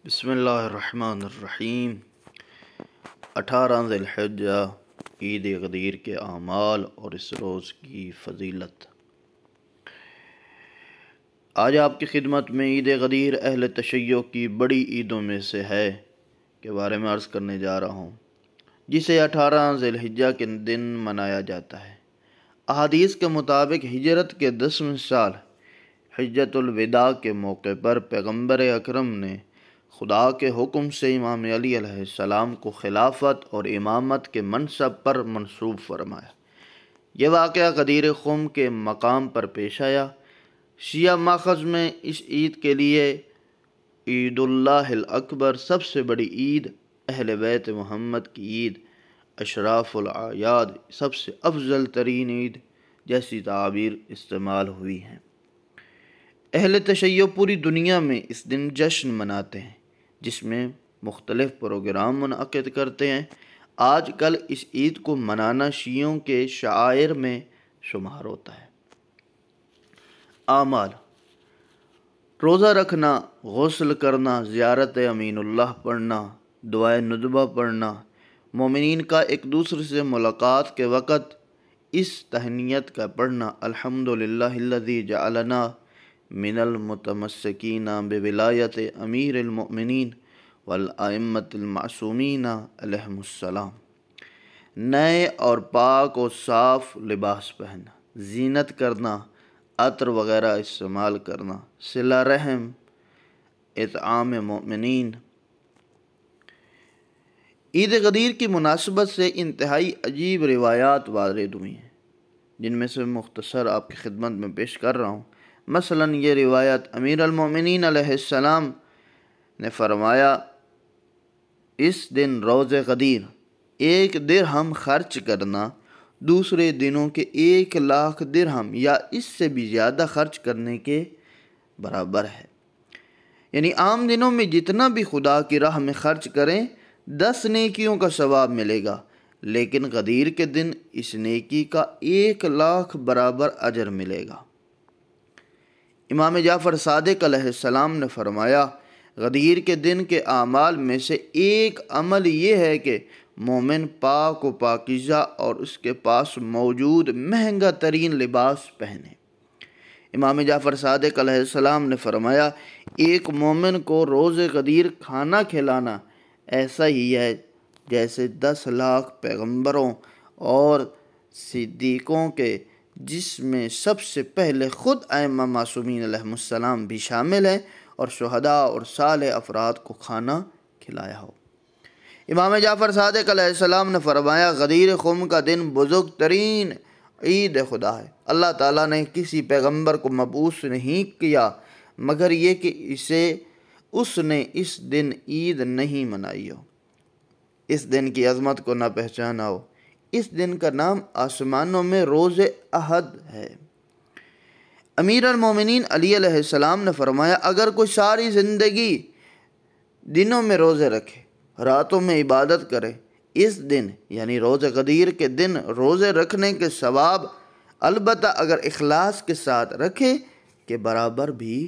بسم اللہ الرحمن الرحیم۔ 18 ذی الحجہ عید غدیر کے اعمال اور اس روز کی فضیلت۔ آج آپ کی خدمت میں عید غدیر اہل تشیع کی بڑی عیدوں میں سے ہے کے بارے میں عرض کرنے جا رہا ہوں، جسے 18 ذی الحجہ کے دن منایا جاتا ہے۔ احادیث کے مطابق ہجرت کے 10ویں سال حجۃ الوداع کے موقع پر پیغمبر اکرم نے خدا کے حکم سے امام علی علیہ السلام کو خلافت اور امامت کے منصب پر منصوب فرمایا۔ یہ واقعہ غدیر خم کے مقام پر پیش آیا۔ شیعہ ماخذ میں اس عید کے لیے عید اللہ الاکبر، سب سے بڑی عید، اہل بیت محمد کی عید، اشراف الاعیاد، سب سے افضل ترین عید جیسی تعابیر استعمال ہوئی ہیں۔ اہل تشیع پوری دنیا میں اس دن جشن مناتے ہیں، جس میں مختلف پروگرام منعقد کرتے ہیں۔ آج کل اس عید کو منانا شیعوں کے شعائر میں شمار ہوتا ہے۔ اعمال: روزہ رکھنا، غسل کرنا، زیارت امین اللہ پڑھنا، دعائے ندبہ پڑھنا، مومنین کا ایک دوسرے سے ملاقات کے وقت اس تہنیت کا پڑھنا، الحمدللہ الذی جعلنا من المتمسکین بولایت امیر المؤمنین والائمۃ المعصومین علیہم السلام، نئے اور پاک و صاف لباس پہننا، زینت کرنا، عطر وغیرہ استعمال کرنا، صلہ رحم، اطعام مومنین۔ عید غدیر کی مناسبت سے انتہائی عجیب روایات وارد ہوئی ہیں، جن میں سے مختصر آپ کی خدمت میں پیش کر رہا ہوں۔ مثلاً یہ روایت امیر المومنین علیہ السلام نے فرمایا، اس دن روز غدیر 1 درہم خرچ کرنا دوسرے دنوں کے 1,00,000 درہم یا اس سے بھی زیادہ خرچ کرنے کے برابر ہے۔ یعنی عام دنوں میں جتنا بھی خدا کی راہ میں خرچ کریں 10 نیکیوں کا ثواب ملے گا، لیکن غدیر کے دن اس نیکی کا 1,00,000 برابر اجر ملے گا۔ امام جعفر صادق علیہ السلام نے فرمایا، غدیر کے دن کے اعمال میں سے ایک عمل یہ ہے کہ مومن پاک و پاکیزہ اور اس کے پاس موجود مہنگا ترین لباس پہنے۔ امام جعفر صادق علیہ السلام نے فرمایا، ایک مومن کو روز غدیر کھانا کھلانا ایسا ہی ہے جیسے 10 لاکھ پیغمبروں اور صدیقوں کے، جس میں سب سے پہلے خود ائمہ معصومین علیہم السلام بھی شامل ہیں، اور شہداء اور صالح افراد کو کھانا کھلایا ہو۔ امام جعفر صادق علیہ السلام نے فرمایا، غدیر خم کا دن بزرگ ترین عید خدا ہے۔ اللہ تعالیٰ نے کسی پیغمبر کو مبعوث نہیں کیا مگر یہ کہ اس نے اس دن عید نہیں منائی ہو، اس دن کی عظمت کو نہ پہچانا ہو۔ اس دن کا نام آسمانوں میں روز احد ہے۔ امیر المومنین علی علیہ السلام نے فرمایا، اگر کوئی ساری زندگی دنوں میں روزے رکھے، راتوں میں عبادت کرے، اس دن یعنی روز غدیر کے دن روزے رکھنے کے ثواب البتہ اگر اخلاص کے ساتھ رکھے کے برابر بھی